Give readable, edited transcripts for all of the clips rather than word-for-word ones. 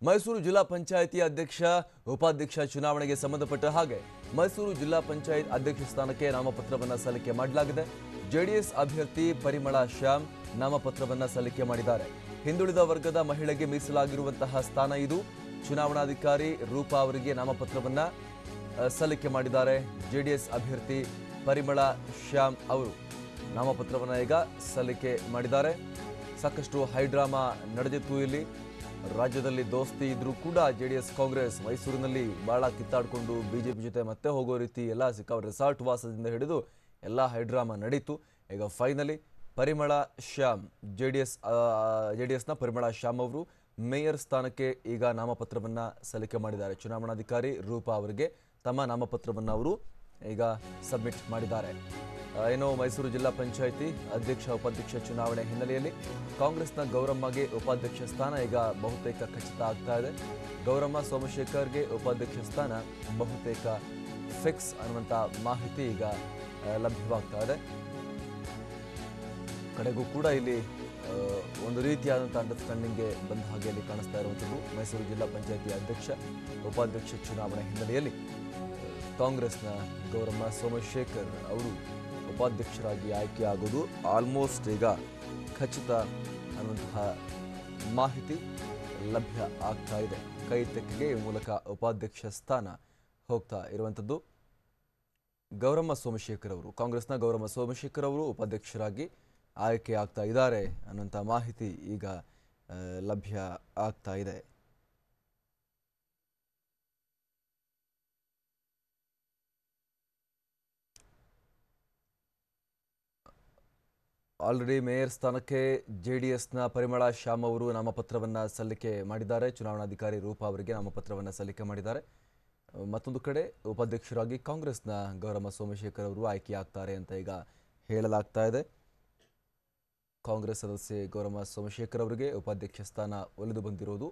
ಮೈಸೂರು ಜಿಲ್ಲಾ ಪಂಚಾಯಿತಿ ಅಧ್ಯಕ್ಷ ಉಪಾಧ್ಯಕ್ಷ ಚುನಾವಣೆಗೆ ಸಂಬಂಧಪಟ್ಟ ಹಾಗೆ ಮೈಸೂರು ಜಿಲ್ಲಾ ಪಂಚಾಯತ್ ಅಧ್ಯಕ್ಷ ಸ್ಥಾನಕ್ಕೆ ನಾಮಪತ್ರವನ್ನು ಸಲ್ಲಿಕೆ ಮಾಡಲಾಗಿದೆ. ಜೆಡಿಎಸ್ ಅಭ್ಯರ್ಥಿ ಪರಿಮಳ ಶ್ಯಾಮ್ ನಾಮಪತ್ರವನ್ನು ಸಲ್ಲಿಕೆ ಮಾಡಿದ್ದಾರೆ. ಹಿಂದುಳಿದ ವರ್ಗದ ಮಹಿಳೆಗೆ ಮೀಸಲಾಗಿರುವಂತಹ ಸ್ಥಾನ ಇದು. ಚುನಾವಣಾಧಿಕಾರಿ ರೂಪಾ ಅವರಿಗೆ ನಾಮಪತ್ರವನ್ನು ಸಲ್ಲಿಕೆ ಮಾಡಿದ್ದಾರೆ. ಜೆಡಿಎಸ್ ಅಭ್ಯರ್ಥಿ ಪರಿಮಳ ಶ್ಯಾಮ್ ಅವರು ನಾಮಪತ್ರವನ್ನು ಈಗ ಸಲ್ಲಿಕೆ ಮಾಡಿದ್ದಾರೆ. ಸಾಕಷ್ಟು ಹೈಡ್ರಾಮಾ ನಡೆದಿತ್ತು. ಇಲ್ಲಿ ರಾಜ್ಯದಲ್ಲಿ ದೋಸ್ತಿ ಇದ್ರೂ ಕೂಡ ಜೆಡಿಎಸ್ ಕಾಂಗ್ರೆಸ್ ಮೈಸೂರಿನಲ್ಲಿ ಬಹಳ ಕಿತ್ತಾಡಿಕೊಂಡು ಬಿಜೆಪಿ ಜೊತೆ ಮತ್ತೆ ಹೋಗೋ ರೀತಿ ಎಲ್ಲ ರೆಸಾರ್ಟ್ ವಾಸದಿಂದ ಹಿಡಿದು ಎಲ್ಲ ಹೈಡ್ರಾಮಾ ನಡೀತು. ಈಗ ಫೈನಲಿ ಪರಿಮಳ ಶ್ಯಾಮ್ ಜೆಡಿಎಸ್ನ ಪರಿಮಳ ಶ್ಯಾಮ್ ಅವರು ಮೇಯರ್ ಸ್ಥಾನಕ್ಕೆ ಈಗ ನಾಮಪತ್ರವನ್ನು ಸಲ್ಲಿಕೆ ಮಾಡಿದ್ದಾರೆ. ಚುನಾವಣಾಧಿಕಾರಿ ರೂಪಾ ಅವರಿಗೆ ತಮ್ಮ ನಾಮಪತ್ರವನ್ನು ಅವರು ಈಗ ಸಬ್ಮಿಟ್ ಮಾಡಿದ್ದಾರೆ. ಏನೋ ಮೈಸೂರು ಜಿಲ್ಲಾ ಪಂಚಾಯಿತಿ ಅಧ್ಯಕ್ಷ ಉಪಾಧ್ಯಕ್ಷ ಚುನಾವಣೆ ಹಿನ್ನೆಲೆಯಲ್ಲಿ ಕಾಂಗ್ರೆಸ್ನ ಗೌರಮ್ಮಗೆ ಉಪಾಧ್ಯಕ್ಷ ಸ್ಥಾನ ಈಗ ಬಹುತೇಕ ಖಚಿತ ಆಗ್ತಾ ಇದೆ. ಗೌರಮ್ಮ ಸೋಮಶೇಖರ್ಗೆ ಉಪಾಧ್ಯಕ್ಷ ಸ್ಥಾನ ಬಹುತೇಕ ಫಿಕ್ಸ್ ಅನ್ನುವಂಥ ಮಾಹಿತಿ ಈಗ ಲಭ್ಯವಾಗ್ತಾ ಇದೆ. ಕಡೆಗೂ ಕೂಡ ಇಲ್ಲಿ ಒಂದು ರೀತಿಯಾದಂಥ ಅಂಡರ್ಸ್ಟ್ಯಾಂಡಿಂಗ್ಗೆ ಬಂದ ಹಾಗೆ ಇಲ್ಲಿ ಕಾಣಿಸ್ತಾ ಇರುವಂಥದ್ದು. ಮೈಸೂರು ಜಿಲ್ಲಾ ಪಂಚಾಯಿತಿ ಅಧ್ಯಕ್ಷ ಉಪಾಧ್ಯಕ್ಷ ಚುನಾವಣೆ ಹಿನ್ನೆಲೆಯಲ್ಲಿ ಕಾಂಗ್ರೆಸ್ನ ಗೌರಮ್ಮ ಸೋಮಶೇಖರ್ ಅವರು ಉಪಾಧ್ಯಕ್ಷರಾಗಿ ಆಯ್ಕೆಯಾಗೋದು ಆಲ್ಮೋಸ್ಟ್ ಈಗ ಖಚಿತ ಅನ್ನುವಂತಹ ಮಾಹಿತಿ ಲಭ್ಯ ಆಗ್ತಾ ಇದೆ. ಕೈ ತೆಕ್ಕೆಗೆ ಈ ಮೂಲಕ ಉಪಾಧ್ಯಕ್ಷ ಸ್ಥಾನ ಹೋಗ್ತಾ ಇರುವಂಥದ್ದು. ಗೌರಮ್ಮ ಸೋಮಶೇಖರ್ ಅವರು ಕಾಂಗ್ರೆಸ್ನ ಗೌರಮ್ಮ ಸೋಮಶೇಖರ್ ಅವರು ಉಪಾಧ್ಯಕ್ಷರಾಗಿ ಆಯ್ಕೆ ಆಗ್ತಾ ಇದ್ದಾರೆ ಅನ್ನುವಂಥ ಮಾಹಿತಿ ಈಗ ಲಭ್ಯ ಆಗ್ತಾ ಇದೆ. ಆಲ್ರೆಡಿ ಮೇಯರ್ ಸ್ಥಾನಕ್ಕೆ ಜೆಡಿಎಸ್ನ ಪರಿಮಳ ಶ್ಯಾಮ್ ಅವರು ನಾಮಪತ್ರವನ್ನು ಸಲ್ಲಿಕೆ ಮಾಡಿದ್ದಾರೆ. ಚುನಾವಣಾಧಿಕಾರಿ ರೂಪಾ ಅವರಿಗೆ ನಾಮಪತ್ರವನ್ನು ಸಲ್ಲಿಕೆ ಮಾಡಿದ್ದಾರೆ. ಮತ್ತೊಂದು ಕಡೆ ಉಪಾಧ್ಯಕ್ಷರಾಗಿ ಕಾಂಗ್ರೆಸ್ನ ಗೌರಮ್ಮ ಸೋಮಶೇಖರ್ ಅವರು ಆಯ್ಕೆಯಾಗ್ತಾರೆ ಅಂತ ಈಗ ಹೇಳಲಾಗ್ತಾ ಇದೆ. ಕಾಂಗ್ರೆಸ್ ಸದಸ್ಯೆ ಗೌರಮ್ಮ ಸೋಮಶೇಖರ್ ಅವರಿಗೆ ಉಪಾಧ್ಯಕ್ಷ ಸ್ಥಾನ ಒಲಿದು ಬಂದಿರೋದು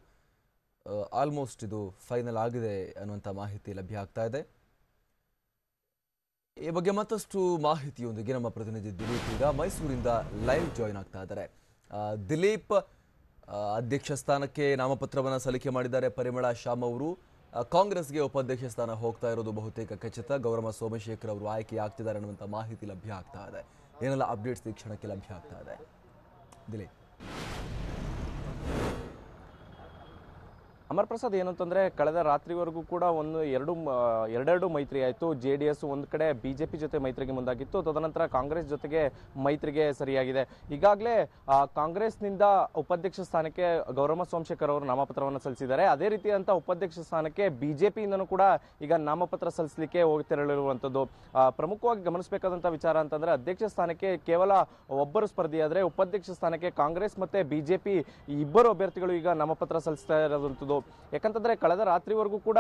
ಆಲ್ಮೋಸ್ಟ್ ಇದು ಫೈನಲ್ ಆಗಿದೆ ಅನ್ನುವಂಥ ಮಾಹಿತಿ ಲಭ್ಯ ಆಗ್ತಾ ಇದೆ. ಈ ಬಗ್ಗೆ ಮತ್ತಷ್ಟು ಮಾಹಿತಿಯೊಂದಿಗೆ ನಮ್ಮ ಪ್ರತಿನಿಧಿ ದಿಲೀಪ್ ಈಗ ಮೈಸೂರಿಂದ ಲೈವ್ ಜಾಯಿನ್ ಆಗ್ತಾ ಇದ್ದಾರೆ. ದಿಲೀಪ್, ಅಧ್ಯಕ್ಷ ಸ್ಥಾನಕ್ಕೆ ನಾಮಪತ್ರವನ್ನು ಸಲ್ಲಿಕೆ ಮಾಡಿದ್ದಾರೆ ಪರಿಮಳ ಶ್ಯಾಮ್ ಅವರು. ಕಾಂಗ್ರೆಸ್ಗೆ ಉಪಾಧ್ಯಕ್ಷ ಸ್ಥಾನ ಹೋಗ್ತಾ ಇರೋದು ಬಹುತೇಕ ಖಚಿತ. ಗೌರಮ್ಮ ಸೋಮಶೇಖರ್ ಅವರು ಆಯ್ಕೆ ಆಗ್ತಿದ್ದಾರೆ ಅನ್ನುವಂಥ ಮಾಹಿತಿ ಲಭ್ಯ ಆಗ್ತಾ ಇದೆ. ಏನೆಲ್ಲ ಅಪ್ಡೇಟ್ಸ್ ಈ ಕ್ಷಣಕ್ಕೆ ಲಭ್ಯ ಆಗ್ತಾ ಇದೆ ದಿಲೀಪ್? ಅಮರ್ ಪ್ರಸಾದ್, ಏನು ಅಂತಂದರೆ ಕಳೆದ ರಾತ್ರಿವರೆಗೂ ಕೂಡ ಎರಡೆರಡು ಮೈತ್ರಿ ಆಯಿತು. JDS ಒಂದು ಕಡೆ BJP ಜೊತೆ ಮೈತ್ರಿಗೆ ಮುಂದಾಗಿತ್ತು. ತದನಂತರ ಕಾಂಗ್ರೆಸ್ ಜೊತೆಗೆ ಮೈತ್ರಿಗೆ ಸರಿಯಾಗಿದೆ. ಈಗಾಗಲೇ ಕಾಂಗ್ರೆಸ್ನಿಂದ ಉಪಾಧ್ಯಕ್ಷ ಸ್ಥಾನಕ್ಕೆ ಗೌರಮ್ಮ ಸೋಮಶೇಖರ್ ಅವರು ನಾಮಪತ್ರವನ್ನು ಸಲ್ಲಿಸಿದ್ದಾರೆ. ಅದೇ ರೀತಿಯಾದಂಥ ಉಪಾಧ್ಯಕ್ಷ ಸ್ಥಾನಕ್ಕೆ BJPಯಿಂದನೂ ಕೂಡ ಈಗ ನಾಮಪತ್ರ ಸಲ್ಲಿಸಲಿಕ್ಕೆ ಹೋಗ್ತಿರಲಿರುವಂಥದ್ದು. ಪ್ರಮುಖವಾಗಿ ಗಮನಿಸಬೇಕಾದಂಥ ವಿಚಾರ ಅಂತಂದರೆ ಅಧ್ಯಕ್ಷ ಸ್ಥಾನಕ್ಕೆ ಕೇವಲ ಒಬ್ಬರು ಸ್ಪರ್ಧಿಯಾದರೆ ಉಪಾಧ್ಯಕ್ಷ ಸ್ಥಾನಕ್ಕೆ ಕಾಂಗ್ರೆಸ್ ಮತ್ತು BJP ಇಬ್ಬರು ಅಭ್ಯರ್ಥಿಗಳು ಈಗ ನಾಮಪತ್ರ ಸಲ್ಲಿಸ್ತಾ ಇರೋದಂಥದ್ದು. ಯಾಕಂತಂದ್ರೆ ಕಳೆದ ರಾತ್ರಿವರೆಗೂ ಕೂಡ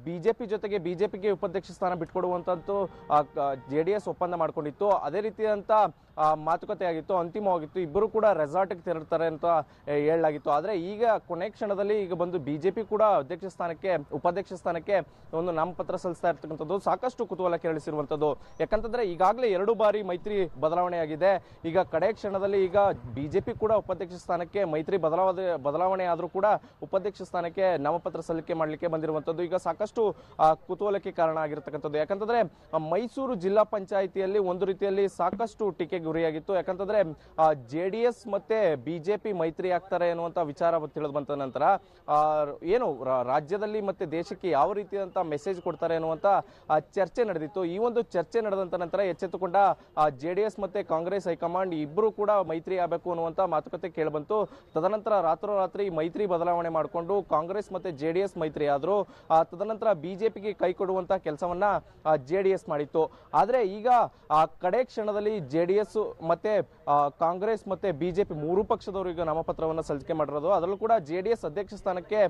ಬಿಜೆಪಿ ಜೊತೆಗೆ ಬಿಜೆಪಿಗೆ ಉಪಾಧ್ಯಕ್ಷ ಸ್ಥಾನ ಬಿಟ್ಕೊಡುವಂತದ್ದು JDS ಒಪ್ಪಂದ ಮಾಡ್ಕೊಂಡಿತ್ತು. ಅದೇ ರೀತಿಯಾದಂತ ಮಾತುಕತೆ ಆಗಿತ್ತು, ಅಂತಿಮವಾಗಿತ್ತು. ಇಬ್ಬರು ಕೂಡ ರೆಸಾರ್ಟ್ಗೆ ತೆರಳುತ್ತಾರೆ ಅಂತ ಹೇಳಲಾಗಿತ್ತು. ಆದರೆ ಈಗ ಕೊನೆ ಕ್ಷಣದಲ್ಲಿ ಈಗ ಬಂದು ಬಿಜೆಪಿ ಕೂಡ ಉಪಾಧ್ಯಕ್ಷ ಸ್ಥಾನಕ್ಕೆ ಒಂದು ನಾಮಪತ್ರ ಸಲ್ಲಿಸ್ತಾ ಇರ್ತಕ್ಕಂಥದ್ದು ಸಾಕಷ್ಟು ಕುತೂಹಲ ಕೆರಳಿಸಿರುವಂಥದ್ದು. ಯಾಕಂತಂದ್ರೆ ಈಗಾಗಲೇ 2 ಬಾರಿ ಮೈತ್ರಿ ಬದಲಾವಣೆಯಾಗಿದೆ. ಈಗ ಕಡೆ ಕ್ಷಣದಲ್ಲಿ ಈಗ ಬಿಜೆಪಿ ಕೂಡ ಉಪಾಧ್ಯಕ್ಷ ಸ್ಥಾನಕ್ಕೆ ಮೈತ್ರಿ ಬದಲಾವಣೆ ಆದರೂ ಕೂಡ ಉಪಾಧ್ಯಕ್ಷ ಸ್ಥಾನಕ್ಕೆ ನಾಮಪತ್ರ ಸಲ್ಲಿಕೆ ಮಾಡಲಿಕ್ಕೆ ಬಂದಿರುವಂಥದ್ದು ಈಗ ಸಾಕಷ್ಟು ಕುತೂಹಲಕ್ಕೆ ಕಾರಣ ಆಗಿರತಕ್ಕಂಥದ್ದು. ಯಾಕಂತಂದ್ರೆ ಮೈಸೂರು ಜಿಲ್ಲಾ ಪಂಚಾಯಿತಿಯಲ್ಲಿ ಒಂದು ರೀತಿಯಲ್ಲಿ ಸಾಕಷ್ಟು ಟೀಕೆ ಗುರಿಯಾಗಿತ್ತು. ಯಾಕಂತಂದ್ರೆ JDS ಮತ್ತೆ ಬಿಜೆಪಿ ಮೈತ್ರಿ ಆಗ್ತಾರೆ ಎನ್ನುವಂತ ವಿಚಾರ ತಿಳಿದು ಬಂದ ನಂತರ ಏನು ರಾಜ್ಯದಲ್ಲಿ ಮತ್ತೆ ದೇಶಕ್ಕೆ ಯಾವ ರೀತಿಯಾದಂತ ಮೆಸೇಜ್ ಕೊಡ್ತಾರೆ ಅನ್ನುವಂತ ಚರ್ಚೆ ನಡೆದಿತ್ತು. ಈ ಒಂದು ಚರ್ಚೆ ನಡೆದಂತ ನಂತರ ಎಚ್ಚೆತ್ತುಕೊಂಡ JDS ಮತ್ತೆ ಕಾಂಗ್ರೆಸ್ ಹೈಕಮಾಂಡ್ ಇಬ್ಬರು ಕೂಡ ಮೈತ್ರಿ ಆಗಬೇಕು ಅನ್ನುವಂತ ಮಾತುಕತೆ ಕೇಳಿಬಂತು. ತದನಂತರ ರಾತ್ರೋರಾತ್ರಿ ಮೈತ್ರಿ ಬದಲಾವಣೆ ಮಾಡಿಕೊಂಡು ಕಾಂಗ್ರೆಸ್ ಮತ್ತೆ JDS ಮೈತ್ರಿ ಆದ್ರು. ತದನಂತರ ಬಿಜೆಪಿಗೆ ಕೈ ಕೊಡುವಂತ ಕೆಲಸವನ್ನ JDS ಮಾಡಿತ್ತು. ಆದ್ರೆ ಈಗ ಕಡೆ ಕ್ಷಣದಲ್ಲಿ JDS ಮತ್ತೆ ಕಾಂಗ್ರೆಸ್ ಮತ್ತೆ ಬಿಜೆಪಿ ಮೂರು ಪಕ್ಷದವರು ಈಗ ನಾಮಪತ್ರವನ್ನು ಸಲ್ಲಿಕೆ ಮಾಡಿರೋದು. ಅದರಲ್ಲೂ ಕೂಡ JDS ಅಧ್ಯಕ್ಷ ಸ್ಥಾನಕ್ಕೆ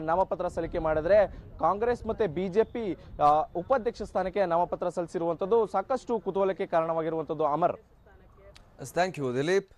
ನಾಮಪತ್ರ ಸಲ್ಲಿಕೆ ಮಾಡಿದ್ರೆ ಕಾಂಗ್ರೆಸ್ ಮತ್ತೆ ಬಿಜೆಪಿ ಉಪಾಧ್ಯಕ್ಷ ಸ್ಥಾನಕ್ಕೆ ನಾಮಪತ್ರ ಸಲ್ಲಿಸಿರುವಂತದ್ದು ಸಾಕಷ್ಟು ಕುತೂಹಲಕ್ಕೆ ಕಾರಣವಾಗಿರುವಂತದ್ದು. Amar, thank you Dilip.